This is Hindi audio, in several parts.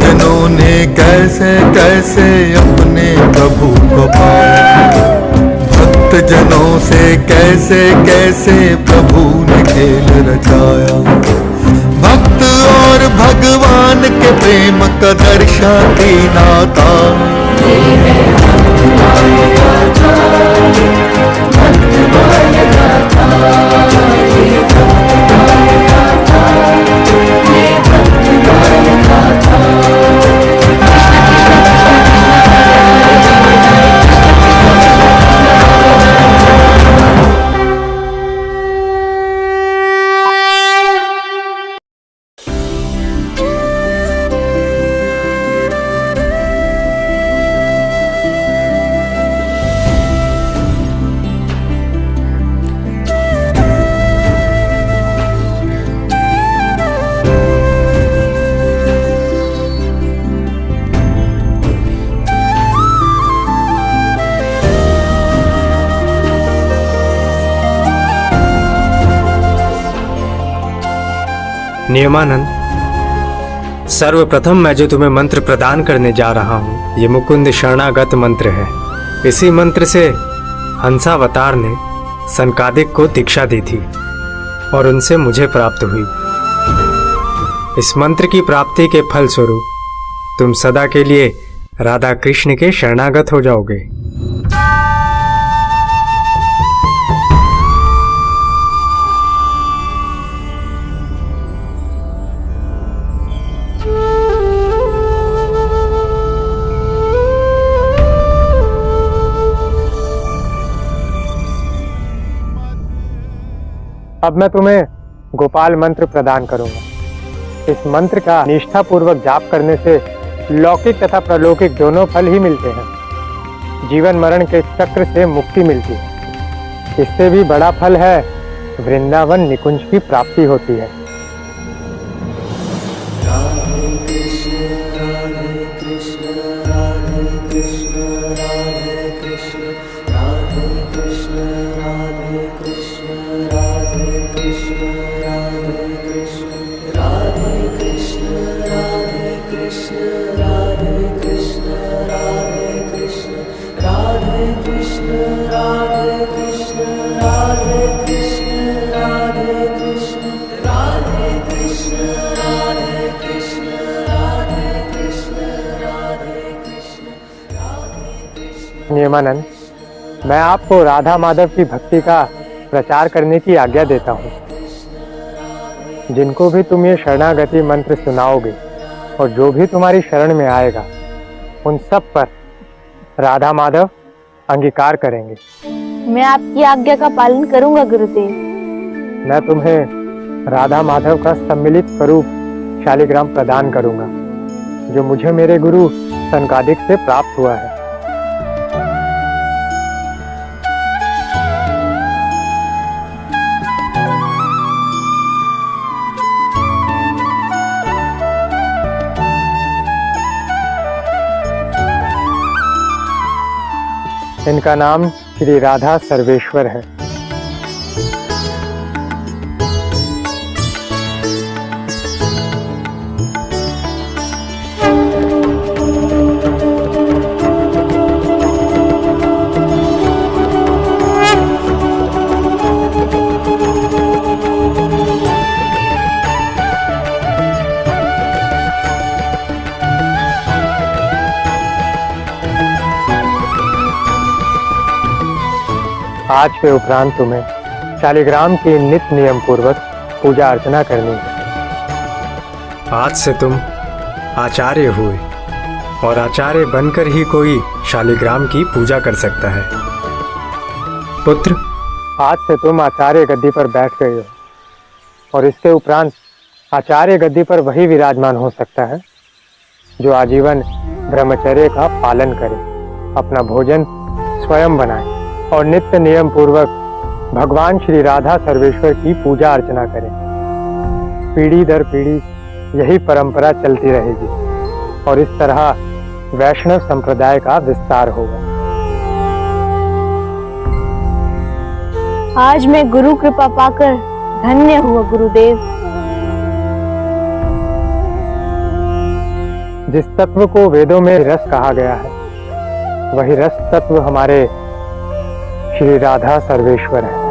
जनों ने कैसे कैसे अपने प्रभु को पाया, भक्त जनों से कैसे कैसे प्रभु ने खेल रचाया। भक्त और भगवान के प्रेम का दर्शाती नाता, नियमानंद, सर्वप्रथम मैं जो तुम्हें मंत्र प्रदान करने जा रहा हूँ, ये मुकुंद शरणागत मंत्र है। इसी मंत्र से हंसावतार ने सनकादिक को दीक्षा दी थी और उनसे मुझे प्राप्त हुई। इस मंत्र की प्राप्ति के फल स्वरूप तुम सदा के लिए राधा कृष्ण के शरणागत हो जाओगे। अब मैं तुम्हें गोपाल मंत्र प्रदान करूंगा। इस मंत्र का निष्ठापूर्वक जाप करने से लौकिक तथा प्रलौकिक दोनों फल ही मिलते हैं। जीवन मरण के चक्र से मुक्ति मिलती है। इससे भी बड़ा फल है, वृंदावन निकुंज की प्राप्ति होती है। नियमानंद, मैं आपको राधा माधव की भक्ति का प्रचार करने की आज्ञा देता हूँ। जिनको भी तुम ये शरणागति मंत्र सुनाओगे और जो भी तुम्हारी शरण में आएगा, उन सब पर राधा माधव अंगीकार करेंगे। मैं आपकी आज्ञा का पालन करूंगा गुरुदेव। मैं तुम्हें राधा माधव का सम्मिलित स्वरूप शालिग्राम प्रदान करूंगा, जो मुझे मेरे गुरु सनकादिक से प्राप्त हुआ है। इनका नाम श्री राधा सर्वेश्वर है। आज के उपरांत तुम्हें शालिग्राम की नित्य नियम पूर्वक पूजा अर्चना करनी है। आज से तुम आचार्य हुए और आचार्य बनकर ही कोई शालिग्राम की पूजा कर सकता है। पुत्र, आज से तुम आचार्य गद्दी पर बैठ गए हो और इसके उपरांत आचार्य गद्दी पर वही विराजमान हो सकता है जो आजीवन ब्रह्मचर्य का पालन करे, अपना भोजन स्वयं बनाए और नित्य नियम पूर्वक भगवान श्री राधा सर्वेश्वर की पूजा अर्चना करें। पीढ़ी दर पीढ़ी यही परंपरा चलती रहेगी और इस तरह वैष्णव संप्रदाय का विस्तार होगा। आज मैं गुरु कृपा पाकर धन्य हुआ गुरुदेव। जिस तत्व को वेदों में रस कहा गया है, वही रस तत्व हमारे श्री राधा सर्वेश्वर है।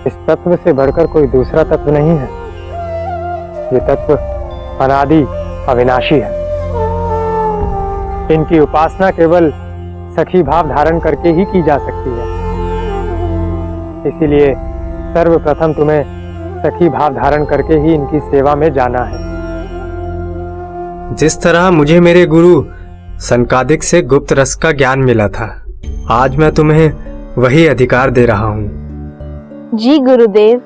इस तत्व से बढ़कर कोई दूसरा तत्व नहीं है। ये तत्व अनादि अविनाशी है। इनकी उपासना केवल सखी भाव धारण करके ही की जा सकती है। इसीलिए सर्वप्रथम तुम्हें सखी भाव धारण करके ही इनकी सेवा में जाना है। जिस तरह मुझे मेरे गुरु सनकादिक से गुप्त रस का ज्ञान मिला था, आज मैं तुम्हें वही अधिकार दे रहा हूँ। जी गुरुदेव।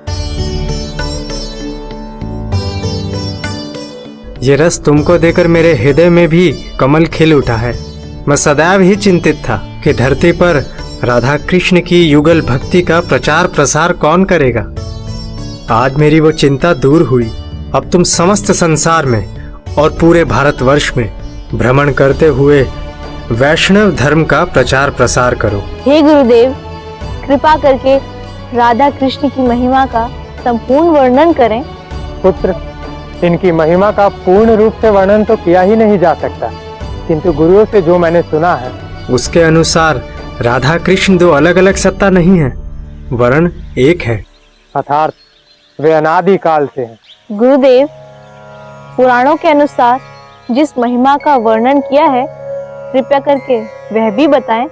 ये रस तुमको देकर मेरे हृदय में भी कमल खिल उठा है। मैं सदैव ही चिंतित था कि धरती पर राधा कृष्ण की युगल भक्ति का प्रचार प्रसार कौन करेगा। आज मेरी वो चिंता दूर हुई। अब तुम समस्त संसार में और पूरे भारतवर्ष में भ्रमण करते हुए वैष्णव धर्म का प्रचार प्रसार करो। हे गुरुदेव, कृपा करके राधा कृष्ण की महिमा का संपूर्ण वर्णन करें। पुत्र, इनकी महिमा का पूर्ण रूप से वर्णन तो किया ही नहीं जा सकता, किंतु गुरुओं से जो मैंने सुना है उसके अनुसार राधा कृष्ण दो अलग अलग सत्ता नहीं है, वरण एक है। अर्थात वे अनादि काल से हैं। गुरुदेव, पुराणों के अनुसार जिस महिमा का वर्णन किया है, कृपया करके वह भी बताएं।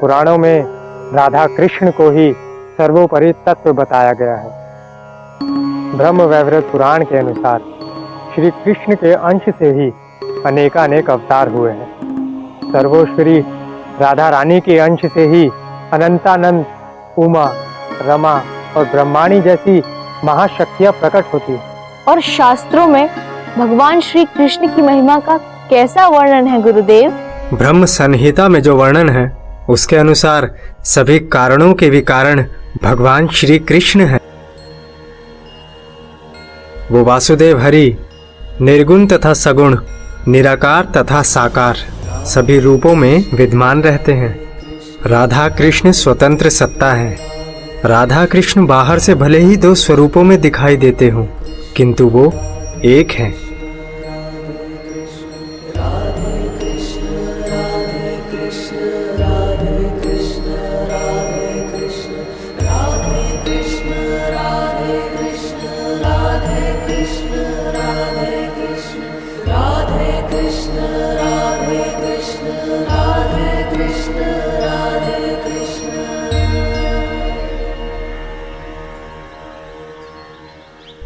पुराणों में राधा कृष्ण को ही सर्वोपरि तत्व बताया गया है। ब्रह्म वैवर्त पुराण के अनुसार श्री कृष्ण के अंश से ही अनेकानेक अवतार हुए हैं। सर्वोश्वरी राधा रानी के अंश से ही अनंतानंद, उमा, रमा और ब्रह्माणी जैसी महाशक्तियां प्रकट होती हैं। और शास्त्रों में भगवान श्री कृष्ण की महिमा का कैसा वर्णन है गुरुदेव? ब्रह्म संहिता में जो वर्णन है उसके अनुसार सभी कारणों के भी कारण भगवान श्री कृष्ण है। वो वासुदेव हरि निर्गुण तथा सगुण, निराकार तथा साकार सभी रूपों में विद्यमान रहते हैं। राधा कृष्ण स्वतंत्र सत्ता है। राधा कृष्ण बाहर से भले ही दो स्वरूपों में दिखाई देते हों, किंतु वो एक हैं।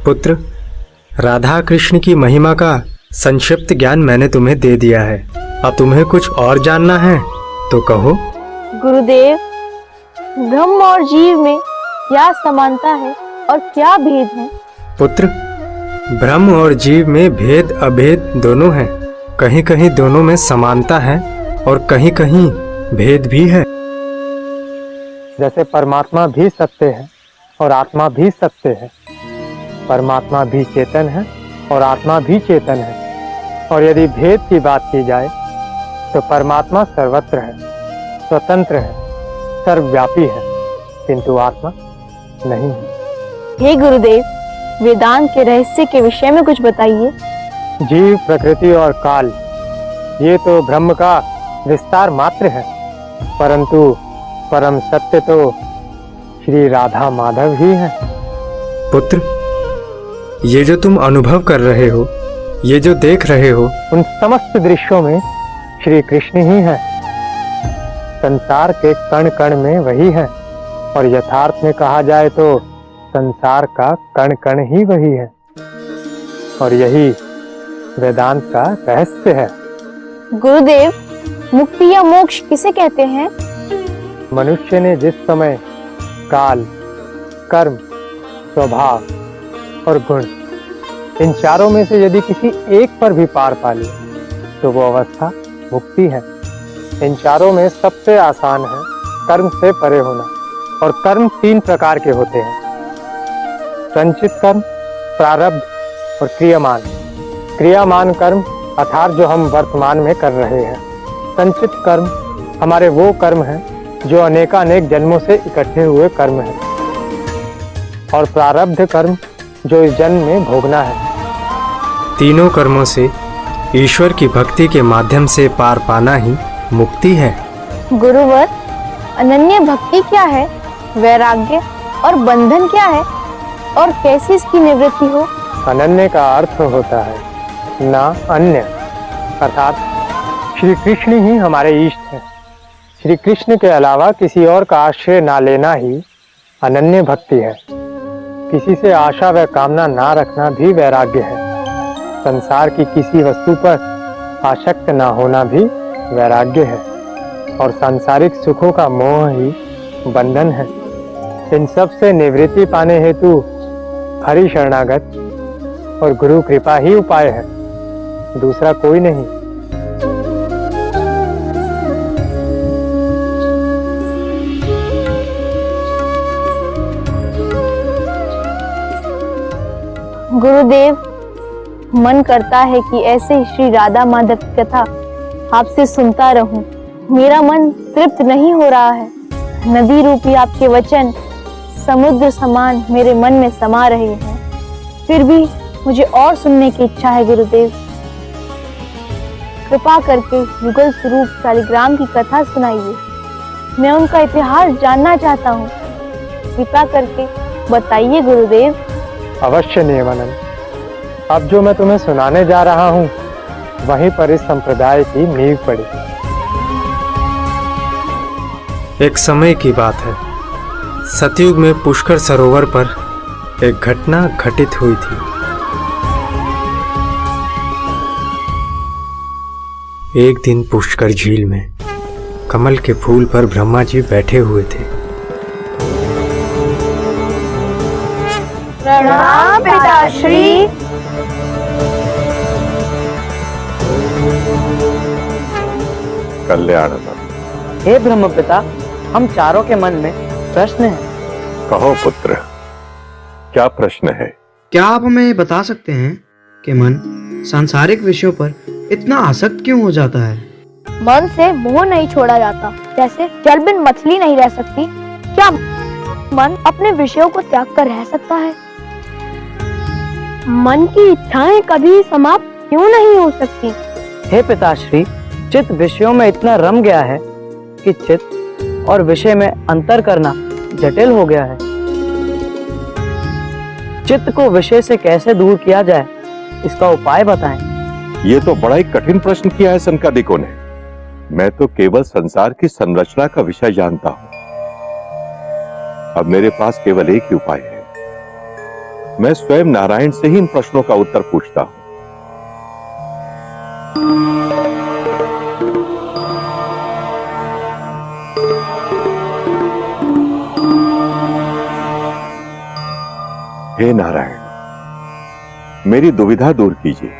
पुत्र, राधा कृष्ण की महिमा का संक्षिप्त ज्ञान मैंने तुम्हें दे दिया है। अब तुम्हें कुछ और जानना है तो कहो। गुरुदेव, ब्रह्म और जीव में क्या समानता है और क्या भेद है? पुत्र, ब्रह्म और जीव में भेद अभेद दोनों हैं। कहीं कहीं दोनों में समानता है और कहीं कहीं भेद भी है। जैसे परमात्मा भी सत्य है और आत्मा भी सत्य है। परमात्मा भी चेतन है और आत्मा भी चेतन है। और यदि भेद की बात की जाए तो परमात्मा सर्वत्र है, स्वतंत्र है, सर्वव्यापी है, किंतु आत्मा नहीं है। हे गुरुदेव, वेदांत के रहस्य के विषय में कुछ बताइए। जीव, प्रकृति और काल ये तो ब्रह्म का विस्तार मात्र है, परंतु परम सत्य तो श्री राधा माधव ही है। पुत्र, ये जो तुम अनुभव कर रहे हो, ये जो देख रहे हो, उन समस्त दृश्यों में श्री कृष्ण ही है। संसार के कण कण में वही है और यथार्थ में कहा जाए तो संसार का कण कण ही वही है। और यही वेदांत का रहस्य है। गुरुदेव, मुक्ति या मोक्ष किसे कहते हैं? मनुष्य ने जिस समय काल, कर्म, स्वभाव और गुण इन चारों में से यदि किसी एक पर भी पार पा ले तो वो अवस्था मुक्ति है। इन चारों में सबसे आसान है कर्म से परे होना। और कर्म तीन प्रकार के होते हैं: संचित कर्म, प्रारब्ध और क्रियामान। क्रियामान कर्म अर्थात जो हम वर्तमान में कर रहे हैं। संचित कर्म हमारे वो कर्म हैं जो अनेकानेक जन्मों से इकट्ठे हुए कर्म हैं। और प्रारब्ध कर्म जो इस जन्म में भोगना है। तीनों कर्मों से ईश्वर की भक्ति के माध्यम से पार पाना ही मुक्ति है। गुरुवर, अनन्य भक्ति क्या है, वैराग्य और बंधन क्या है, और कैसे इसकी निवृत्ति हो? अनन्य का अर्थ होता है ना अन्य, अर्थात श्री कृष्ण ही हमारे इष्ट हैं। श्री कृष्ण के अलावा किसी और का आश्रय ना लेना ही अनन्य भक्ति है। किसी से आशा व कामना ना रखना भी वैराग्य है। संसार की किसी वस्तु पर आसक्त ना होना भी वैराग्य है। और सांसारिक सुखों का मोह ही बंधन है। इन सब से निवृत्ति पाने हेतु हरि शरणागत और गुरु कृपा ही उपाय है, दूसरा कोई नहीं। गुरुदेव, मन करता है कि ऐसे ही श्री राधा माधव की कथा आपसे सुनता रहूं। मेरा मन तृप्त नहीं हो रहा है। नदी रूपी आपके वचन समुद्र समान मेरे मन में समा रहे हैं, फिर भी मुझे और सुनने की इच्छा है। गुरुदेव, कृपा करके युगल स्वरूप शालिग्राम की कथा सुनाइए। मैं उनका इतिहास जानना चाहता हूँ। कृपा करके बताइए गुरुदेव। अवश्य नियमानंद, अब जो मैं तुम्हें सुनाने जा रहा हूँ वहीं पर इस संप्रदाय की नींव पड़ी। एक समय की बात है। सतयुग में पुष्कर सरोवर पर एक घटना घटित हुई थी। एक दिन पुष्कर झील में कमल के फूल पर ब्रह्मा जी बैठे हुए थे। प्रणाम पिताश्री। कल्याण। हे ब्रह्मपिता, हम चारों के मन में प्रश्न है। कहो पुत्र, क्या प्रश्न है? क्या आप हमें बता सकते हैं कि मन सांसारिक विषयों पर इतना आसक्त क्यों हो जाता है? मन से मोह नहीं छोड़ा जाता, जैसे जल बिन मछली नहीं रह सकती। क्या मन अपने विषयों को त्याग कर रह सकता है? मन की इच्छाएं कभी समाप्त क्यों नहीं हो सकती? हे पिताश्री, चित्त विषयों में इतना रम गया है कि चित्त और विषय में अंतर करना जटिल हो गया है। चित्त को विषय से कैसे दूर किया जाए, इसका उपाय बताएं। ये तो बड़ा ही कठिन प्रश्न किया है संकादिकों ने। मैं तो केवल संसार की संरचना का विषय जानता हूं। अब मेरे पास केवल एक ही उपाय है। मैं स्वयं नारायण से ही इन प्रश्नों का उत्तर पूछता हूं। हे नारायण, मेरी दुविधा दूर कीजिए।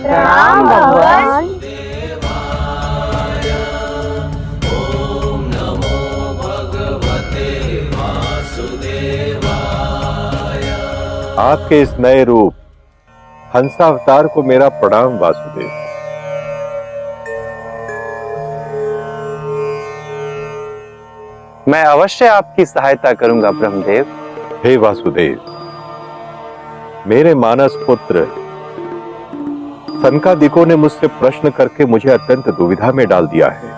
प्रणाम भगवान। आपके इस नए रूप हंसावतार को मेरा प्रणाम वासुदेव। मैं अवश्य आपकी सहायता करूंगा ब्रह्मदेव। हे वासुदेव, मेरे मानस पुत्र सनकादिकों ने मुझसे प्रश्न करके मुझे अत्यंत दुविधा में डाल दिया है,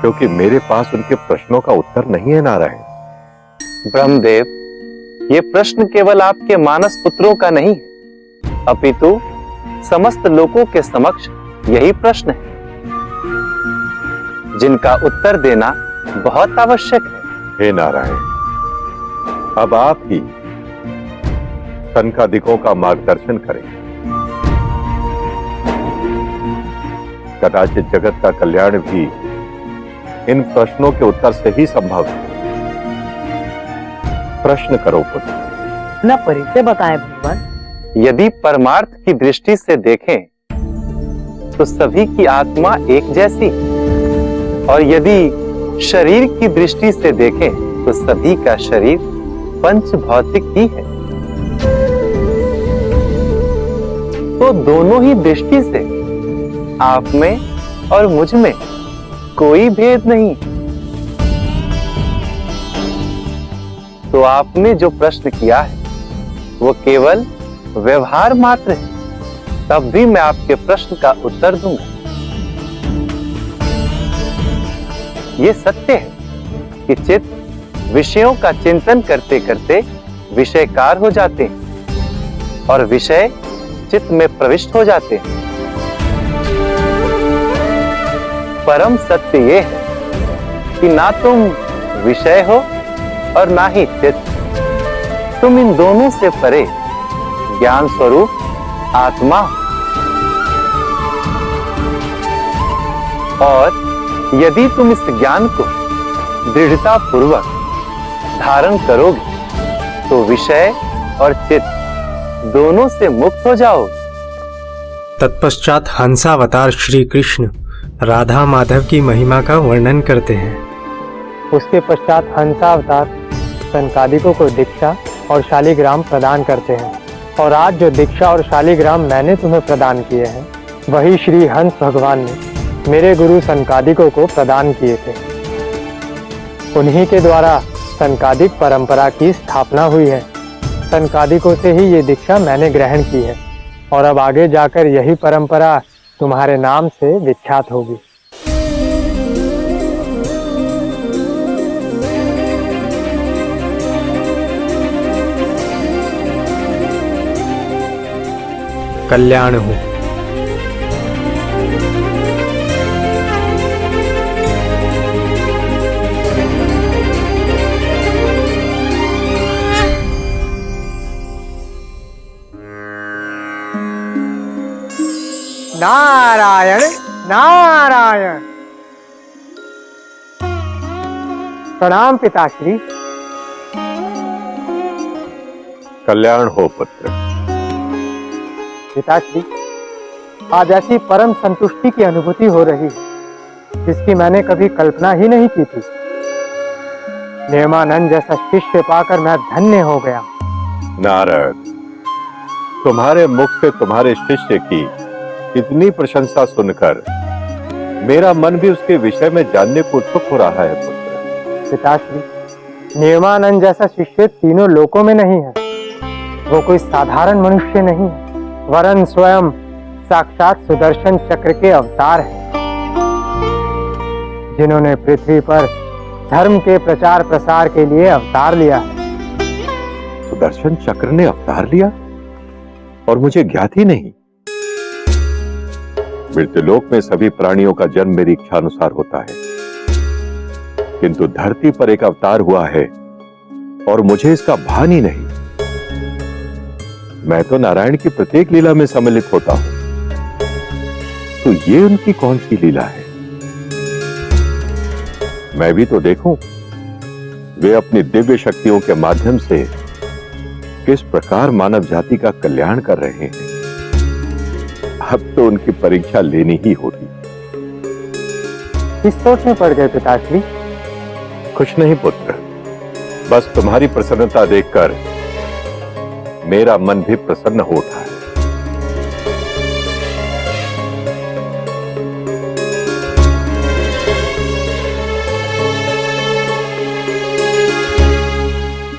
क्योंकि मेरे पास उनके प्रश्नों का उत्तर नहीं है नारायण। ब्रह्मदेव, ये प्रश्न केवल आपके मानस पुत्रों का नहीं है, अपितु समस्त लोगों के समक्ष यही प्रश्न है, जिनका उत्तर देना बहुत आवश्यक है। हे नारायण, अब आप ही सनकादिकों का मार्गदर्शन करें। कदाचित जगत का कल्याण भी इन प्रश्नों के उत्तर से ही संभव है। प्रश्न करो पुत्र। अपना परिचय बताएं भगवान। यदि परमार्थ की दृष्टि से देखें तो सभी की आत्मा एक जैसी, और यदि शरीर की दृष्टि से देखें तो सभी का शरीर पंच भौतिक ही है। तो दोनों ही दृष्टि से आप में और मुझ में कोई भेद नहीं। तो आपने जो प्रश्न किया है वो केवल व्यवहार मात्र है, तब भी मैं आपके प्रश्न का उत्तर दूंगा। ये सत्य है कि चित्त विषयों का चिंतन करते करते विषयकार हो जाते हैं और विषय चित्त में प्रविष्ट हो जाते हैं। परम सत्य ये है कि ना तुम विषय हो और ना ही चित्त। तुम इन दोनों से परे ज्ञान स्वरूप आत्मा हो। और यदि तुम इस ज्ञान को दृढ़ता पूर्वक धारण करोगे तो विषय और चित्त दोनों से मुक्त हो जाओगे। तत्पश्चात हंसावतार श्री कृष्ण राधा माधव की महिमा का वर्णन करते हैं। उसके पश्चात हंसावतार सनकादिकों को दीक्षा और शालिग्राम प्रदान करते हैं। और आज जो दीक्षा और शालिग्राम मैंने तुम्हें प्रदान किए हैं वही श्री हंस भगवान ने मेरे गुरु सनकादिकों को प्रदान किए थे। उन्हीं के द्वारा सनकादिक परंपरा की स्थापना हुई है। सनकादिकों से ही ये दीक्षा मैंने ग्रहण की है और अब आगे जाकर यही परंपरा तुम्हारे नाम से विख्यात होगी। कल्याण हो। नारायण नारायण। प्रणाम पिताश्री। कल्याण हो पुत्र। पिताश्री, आज ऐसी परम संतुष्टि की अनुभूति हो रही है जिसकी मैंने कभी कल्पना ही नहीं की थी। नियमानंद जैसा शिष्य पाकर मैं धन्य हो गया। नारद, तुम्हारे मुख से तुम्हारे शिष्य की इतनी प्रशंसा सुनकर मेरा मन भी उसके विषय में जानने को उत्सुक हो रहा है पुत्र। पिताश्री, नियमानंद जैसा शिष्य तीनों लोकों में नहीं है। वो कोई साधारण मनुष्य नहीं है, वरन स्वयं साक्षात सुदर्शन चक्र के अवतार हैं, जिन्होंने पृथ्वी पर धर्म के प्रचार प्रसार के लिए अवतार लिया है। सुदर्शन चक्र ने अवतार लिया और मुझे ज्ञात ही नहीं। मृत्युलोक में सभी प्राणियों का जन्म मेरी इच्छा अनुसार होता है, किंतु धरती पर एक अवतार हुआ है और मुझे इसका भान ही नहीं। मैं तो नारायण की प्रत्येक लीला में सम्मिलित होता हूं, तो ये उनकी कौन सी लीला है? मैं भी तो देखूं वे अपनी दिव्य शक्तियों के माध्यम से किस प्रकार मानव जाति का कल्याण कर रहे हैं। अब तो उनकी परीक्षा लेनी ही होगी। किस सोच में पड़ गए पिताश्री? कुछ नहीं पुत्र, बस तुम्हारी प्रसन्नता देखकर मेरा मन भी प्रसन्न हो उठा है।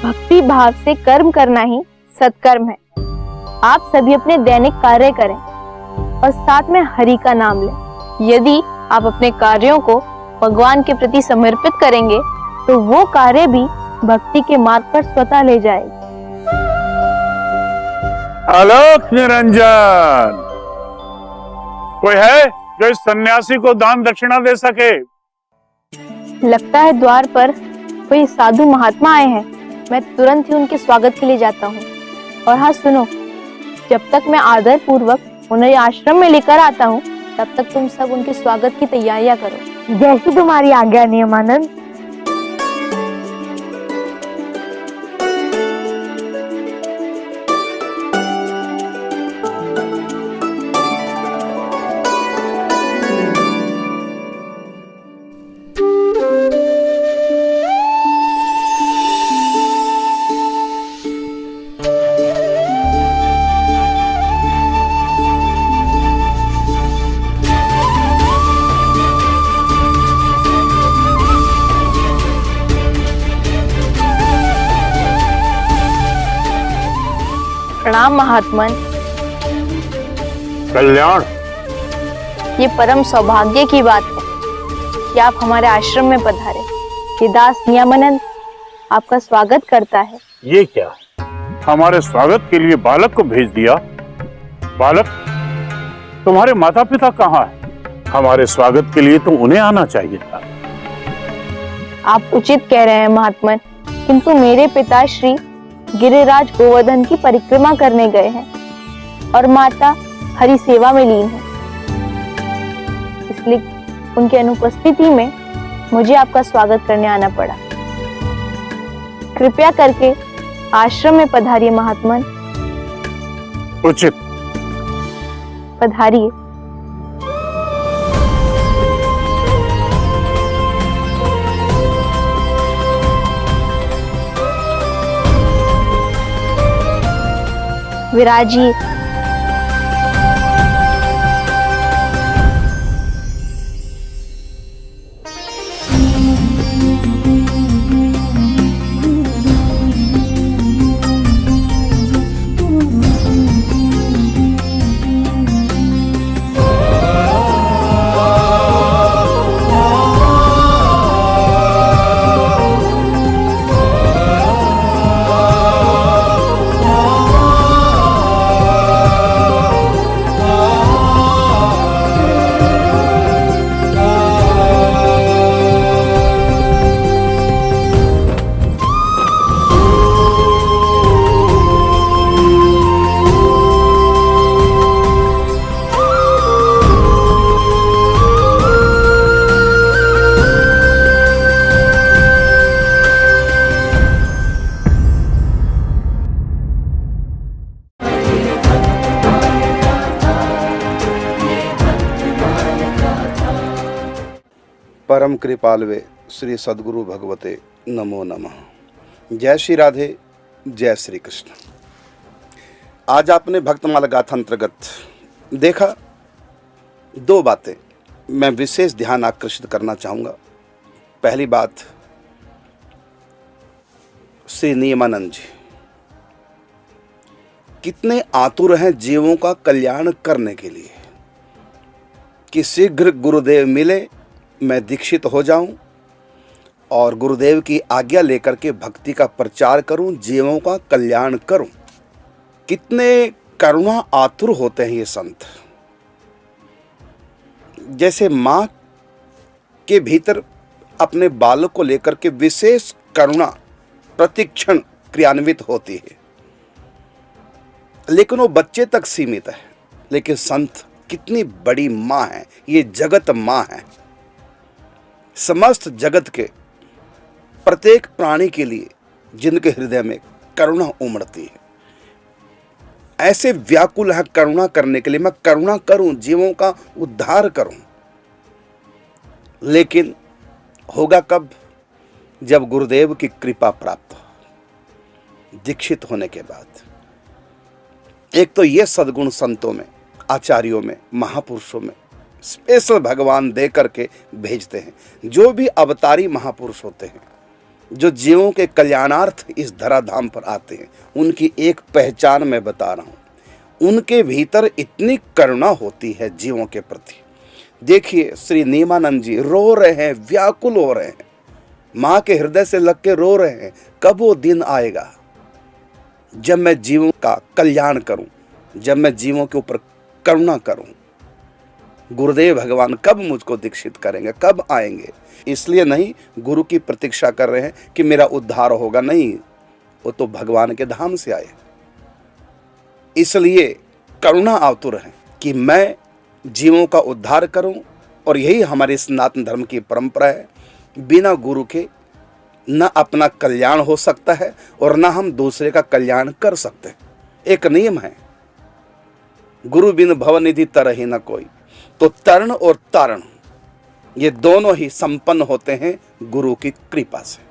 भक्ति भाव से कर्म करना ही सत्कर्म है। आप सभी अपने दैनिक कार्य करें और साथ में हरि का नाम लें। यदि आप अपने कार्यों को भगवान के प्रति समर्पित करेंगे तो वो कार्य भी भक्ति के मार्ग पर स्वतः ले जाएगी। आलोक निरंजन, कोई है जो इस सन्यासी को दान दक्षिणा दे सके? लगता है द्वार पर कोई साधु महात्मा आए हैं। मैं तुरंत ही उनके स्वागत के लिए जाता हूँ। और हाँ सुनो, जब तक मैं आदर पूर्वक उन्हें आश्रम में लेकर आता हूँ तब तक तुम सब उनके स्वागत की तैयारियां करो। जैसी तुम्हारी आज्ञा नियमानंद। प्रणाम महात्मन। कल्याण। ये परम सौभाग्य की बात है कि आप हमारे आश्रम में पधारे। ये दास नियमानंद आपका स्वागत करता है। ये क्या, हमारे स्वागत के लिए बालक को भेज दिया? बालक, तुम्हारे माता पिता कहाँ हैं? हमारे स्वागत के लिए तो उन्हें आना चाहिए था। आप उचित कह रहे हैं महात्मन, किंतु मेरे पिता श्री गिरिराज गोवर्धन की परिक्रमा करने गए हैं और माता हरि सेवा में लीन है, इसलिए उनकी अनुपस्थिति में मुझे आपका स्वागत करने आना पड़ा। कृपया करके आश्रम में पधारिए महात्मन। उचित। पधारिए। विराजिए। परम कृपालवे श्री सद्गुरु भगवते नमो नमः। जय श्री राधे, जय श्री कृष्ण। आज आपने भक्तमाला गाथा अंतर्गत देखा, दो बातें मैं विशेष ध्यान आकर्षित करना चाहूँगा। पहली बात, श्री नियमानंद जी कितने आतुर हैं जीवों का कल्याण करने के लिए कि शीघ्र गुरुदेव मिले, मैं दीक्षित हो जाऊं और गुरुदेव की आज्ञा लेकर के भक्ति का प्रचार करूं, जीवों का कल्याण करूं। कितने करुणा आतुर होते हैं ये संत। जैसे माँ के भीतर अपने बालक को लेकर के विशेष करुणा प्रतिक्षण क्रियान्वित होती है, लेकिन वो बच्चे तक सीमित है। लेकिन संत कितनी बड़ी माँ है, ये जगत माँ है। समस्त जगत के प्रत्येक प्राणी के लिए जिनके हृदय में करुणा उमड़ती है, ऐसे व्याकुल है करुणा करने के लिए। मैं करुणा करूं, जीवों का उद्धार करूं, लेकिन होगा कब? जब गुरुदेव की कृपा प्राप्त हो, दीक्षित होने के बाद। एक तो ये सद्गुण संतों में, आचार्यों में, महापुरुषों में स्पेशल भगवान दे करके भेजते हैं। जो भी अवतारी महापुरुष होते हैं, जो जीवों के कल्याणार्थ इस धराधाम पर आते हैं, उनकी एक पहचान मैं बता रहा हूँ। उनके भीतर इतनी करुणा होती है जीवों के प्रति। देखिए, श्री नियमानंद जी रो रहे हैं, व्याकुल हो रहे हैं, माँ के हृदय से लग के रो रहे हैं। कब वो दिन आएगा जब मैं जीवों का कल्याण करूं, जब मैं जीवों के ऊपर करुणा करूं? गुरुदेव भगवान कब मुझको दीक्षित करेंगे, कब आएंगे? इसलिए नहीं गुरु की प्रतीक्षा कर रहे हैं कि मेरा उद्धार होगा, नहीं, वो तो भगवान के धाम से आए। इसलिए करुणा आतुर है कि मैं जीवों का उद्धार करूं, और यही हमारे सनातन धर्म की परंपरा है। बिना गुरु के न अपना कल्याण हो सकता है और न हम दूसरे का कल्याण कर सकते हैं। एक नियम है, गुरु बिन भवनिधि तरहि न कोई। तो तरण और तारण ये दोनों ही संपन्न होते हैं गुरु की कृपा से।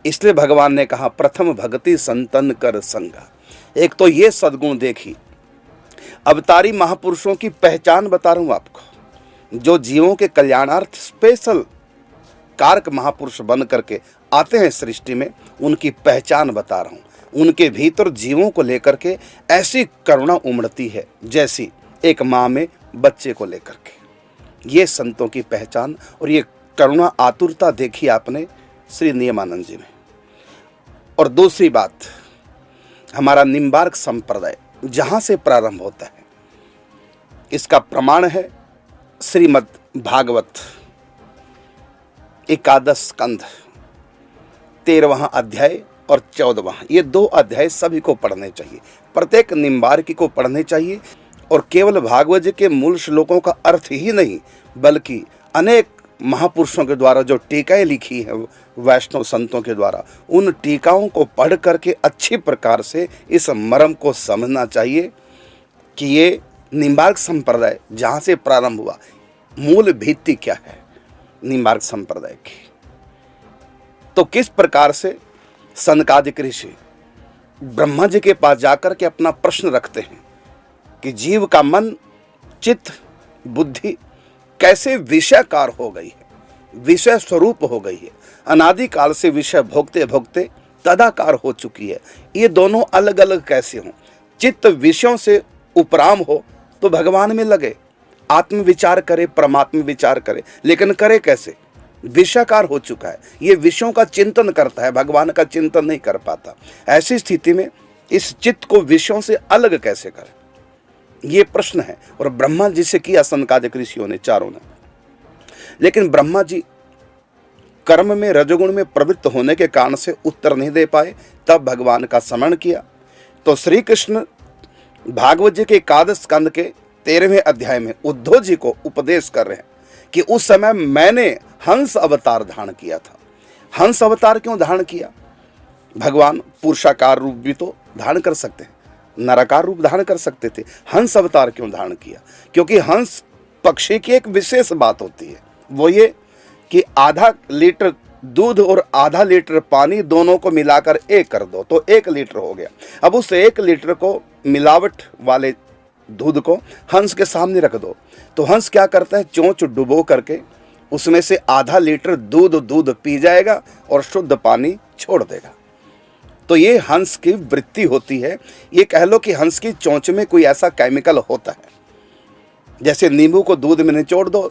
इसलिए भगवान ने कहा, प्रथम भक्ति संतन कर संगा। एक तो ये सद्गुण देखी, अवतारी महापुरुषों की पहचान बता रहा हूं आपको, जो जीवों के कल्याणार्थ स्पेशल कारक महापुरुष बन करके आते हैं सृष्टि में, उनकी पहचान बता रहा हूं। उनके भीतर जीवों को लेकर के ऐसी करुणा उमड़ती है जैसी एक माँ में बच्चे को लेकर के। ये संतों की पहचान और ये करुणा आतुरता देखी आपने श्री नियमानंद जी में। और दूसरी बात, हमारा निम्बार्क संप्रदाय जहां से प्रारंभ होता है, इसका प्रमाण है श्रीमद् भागवत 11 स्कंध 13वां अध्याय और 14वां। ये 2 अध्याय सभी को पढ़ने चाहिए, प्रत्येक निम्बार्की को पढ़ने चाहिए। और केवल भागवत जी के मूल श्लोकों का अर्थ ही नहीं, बल्कि अनेक महापुरुषों के द्वारा जो टीकाएं लिखी हैं वैष्णव संतों के द्वारा, उन टीकाओं को पढ़ करके अच्छी प्रकार से इस मर्म को समझना चाहिए कि ये निम्बार्क संप्रदाय जहाँ से प्रारंभ हुआ, मूल भित्ति क्या है निम्बार्क संप्रदाय की। तो किस प्रकार से सनकादिक ऋषि ब्रह्मा जी के पास जाकर के अपना प्रश्न रखते हैं कि जीव का मन, चित्त, बुद्धि कैसे विषयकार हो गई है, विषय स्वरूप हो गई है, अनादि काल से विषय भोगते भोगते तदाकार हो चुकी है। ये दोनों अलग अलग कैसे हों? चित्त विषयों से उपराम हो तो भगवान में लगे, आत्म विचार करे, परमात्म विचार करे, लेकिन करे कैसे? विषयकार हो चुका है, ये विषयों का चिंतन करता है, भगवान का चिंतन नहीं कर पाता। ऐसी स्थिति में इस चित्त को विषयों से अलग कैसे करे, ये प्रश्न है। और ब्रह्मा जी से किया सनकादिक ऋषियों ने, चारों ने। लेकिन ब्रह्मा जी कर्म में, रजोगुण में प्रवृत्त होने के कारण से उत्तर नहीं दे पाए। तब भगवान का स्मरण किया तो श्री कृष्ण भागवत जी के 11 स्कंद के 13वें अध्याय में उद्धव जी को उपदेश कर रहे हैं कि उस समय मैंने हंस अवतार धारण किया था। हंस अवतार क्यों धारण किया? भगवान पुरुषाकार रूप भी तो धारण कर सकते हैं, नराकार रूप धारण कर सकते थे। हंस अवतार क्यों धारण किया? क्योंकि हंस पक्षी की एक विशेष बात होती है, वो ये कि आधा लीटर दूध और आधा लीटर पानी दोनों को मिलाकर 1 कर दो तो 1 लीटर हो गया। अब उस 1 लीटर को मिलावट वाले दूध को हंस के सामने रख दो तो हंस क्या करता है? चोंच डुबो करके उसमें से आधा लीटर दूध पी जाएगा और शुद्ध पानी छोड़ देगा। तो ये हंस की वृत्ति होती है। ये कह लो कि हंस की चोंच में कोई ऐसा केमिकल होता है, जैसे नींबू को दूध में निचोड़ दो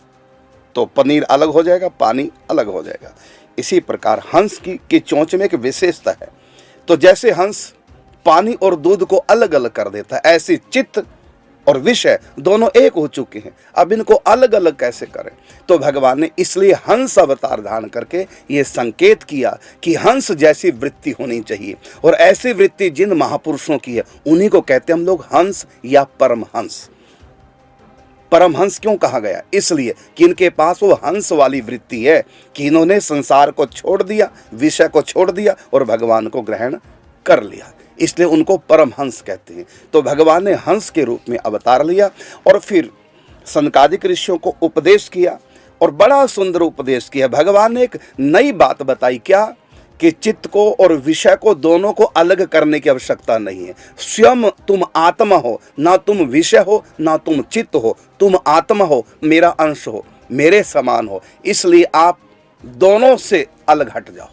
तो पनीर अलग हो जाएगा, पानी अलग हो जाएगा। इसी प्रकार हंस की चोंच में एक विशेषता है। तो जैसे हंस पानी और दूध को अलग अलग कर देता है, ऐसी चित्त और विषय दोनों एक हो चुके हैं, अब इनको अलग अलग कैसे करें? तो भगवान ने इसलिए हंस अवतार धारण करके ये संकेत किया कि हंस जैसी वृत्ति होनी चाहिए। और ऐसी वृत्ति जिन महापुरुषों की है उन्हीं को कहते हैं हम लोग हंस या परमहंस। परमहंस क्यों कहा गया? इसलिए कि इनके पास वो हंस वाली वृत्ति है कि इन्होंने संसार को छोड़ दिया, विषय को छोड़ दिया और भगवान को ग्रहण कर लिया, इसलिए उनको परमहंस कहते हैं। तो भगवान ने हंस के रूप में अवतार लिया और फिर सनकादिक ऋषियों को उपदेश किया और बड़ा सुंदर उपदेश किया। भगवान ने एक नई बात बताई, क्या? कि चित्त को और विषय को दोनों को अलग करने की आवश्यकता नहीं है। स्वयं तुम आत्मा हो, ना तुम विषय हो ना तुम चित्त हो, तुम आत्मा हो, मेरा अंश हो, मेरे समान हो, इसलिए आप दोनों से अलग हट जाओ।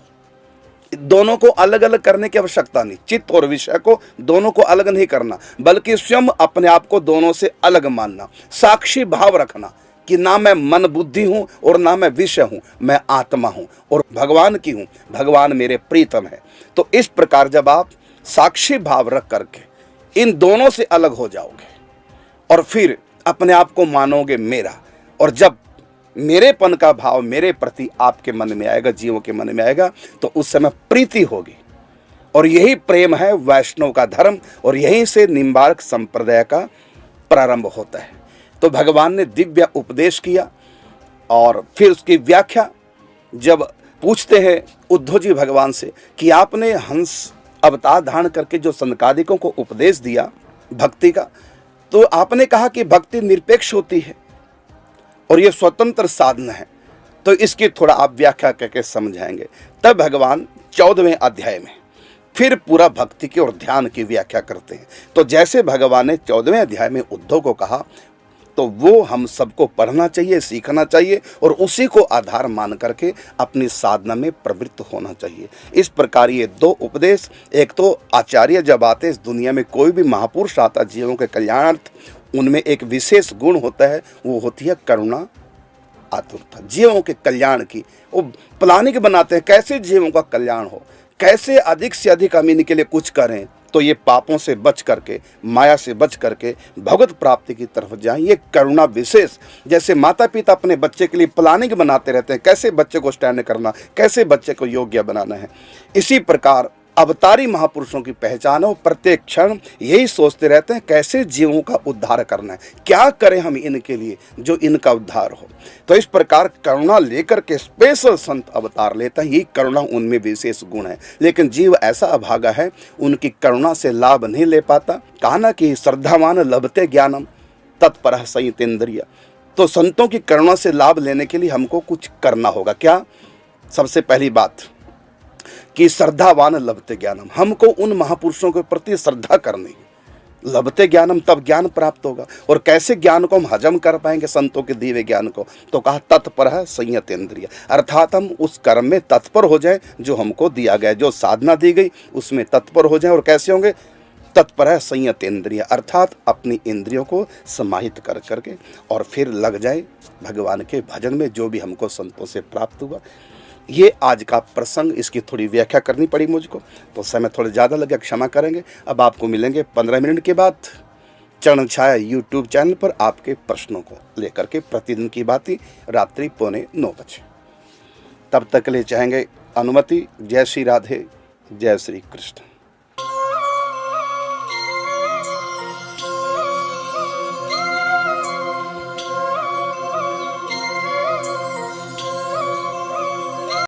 दोनों को अलग अलग करने की आवश्यकता नहीं, चित्त और विषय को दोनों को अलग नहीं करना, बल्कि स्वयं अपने आप को दोनों से अलग मानना, साक्षी भाव रखना कि ना मैं मन बुद्धि हूं और ना मैं विषय हूं, मैं आत्मा हूं और भगवान की हूं, भगवान मेरे प्रीतम है। तो इस प्रकार जब आप साक्षी भाव रख करके इन दोनों से अलग हो जाओगे और फिर अपने आप को मानोगे मेरा, और जब मेरेपन का भाव मेरे प्रति आपके मन में आएगा, जीवों के मन में आएगा, तो उस समय प्रीति होगी। और यही प्रेम है वैष्णव का धर्म और यहीं से निम्बार्क संप्रदाय का प्रारंभ होता है। तो भगवान ने दिव्य उपदेश किया और फिर उसकी व्याख्या जब पूछते हैं उद्धव जी भगवान से कि आपने हंस अवतार धारण करके जो सनकादिकों को उपदेश दिया भक्ति का, तो आपने कहा कि भक्ति निरपेक्ष होती है और ये स्वतंत्र साधन है, तो इसकी थोड़ा आप व्याख्या करके समझाएंगे। तब भगवान 14वें अध्याय में फिर पूरा भक्ति की और ध्यान की व्याख्या करते हैं। तो जैसे भगवान ने 14वें अध्याय में उद्धव को कहा, तो वो हम सबको पढ़ना चाहिए, सीखना चाहिए और उसी को आधार मान करके अपनी साधना में प्रवृत्त होना चाहिए। इस प्रकार ये दो उपदेश, एक तो आचार्य जब आते इस दुनिया में, कोई भी महापुरुष आता जीवों के कल्याणार्थ, उनमें एक विशेष गुण होता है, वो होती है करुणा आतुरता। जीवों के कल्याण की वो प्लानिंग बनाते हैं, कैसे जीवों का कल्याण हो, कैसे अधिक से अधिक हम इनके लिए कुछ करें तो ये पापों से बच करके, माया से बच करके भगवत प्राप्ति की तरफ जाएं। ये करुणा विशेष, जैसे माता पिता अपने बच्चे के लिए प्लानिंग बनाते रहते हैं, कैसे बच्चे को स्टैंड करना, कैसे बच्चे को योग्य बनाना है। इसी प्रकार अवतारी महापुरुषों की पहचान हो, प्रत्येक क्षण यही सोचते रहते हैं कैसे जीवों का उद्धार करना है, क्या करें हम इनके लिए जो इनका उद्धार हो। तो इस प्रकार करुणा लेकर के स्पेशल संत अवतार लेता है, यही करुणा उनमें विशेष गुण है। लेकिन जीव ऐसा अभागा है, उनकी करुणा से लाभ नहीं ले पाता। कहा ना कि श्रद्धावान लभते ज्ञानम तत्परः संयतेन्द्रिय। तो संतों की करुणा से लाभ लेने के लिए हमको कुछ करना होगा। क्या? सबसे पहली बात कि श्रद्धावान लभते ज्ञानम, हमको उन महापुरुषों के प्रति श्रद्धा करनी। लभते ज्ञानम, तब ज्ञान प्राप्त होगा। और कैसे ज्ञान को हम हजम कर पाएंगे संतों के दिए ज्ञान को? तो कहा तत्पर संयतेन्द्रिय, अर्थात हम उस कर्म में तत्पर हो जाए जो हमको दिया गया, जो साधना दी गई उसमें तत्पर हो जाए। और कैसे होंगे? तत्पर संयतेन्द्रिय, अर्थात अपनी इंद्रियों को समाहित कर करके और फिर लग जाए भगवान के भजन में, जो भी हमको संतों से प्राप्त हुआ। ये आज का प्रसंग, इसकी थोड़ी व्याख्या करनी पड़ी मुझको, तो समय थोड़ा ज़्यादा लगे, क्षमा करेंगे। अब आपको मिलेंगे 15 मिनट के बाद चरण छाया यूट्यूब चैनल पर आपके प्रश्नों को लेकर के, प्रतिदिन की बातें रात्रि 8:45 बजे। तब तक के लिए चाहेंगे अनुमति। जय श्री राधे, जय श्री कृष्ण।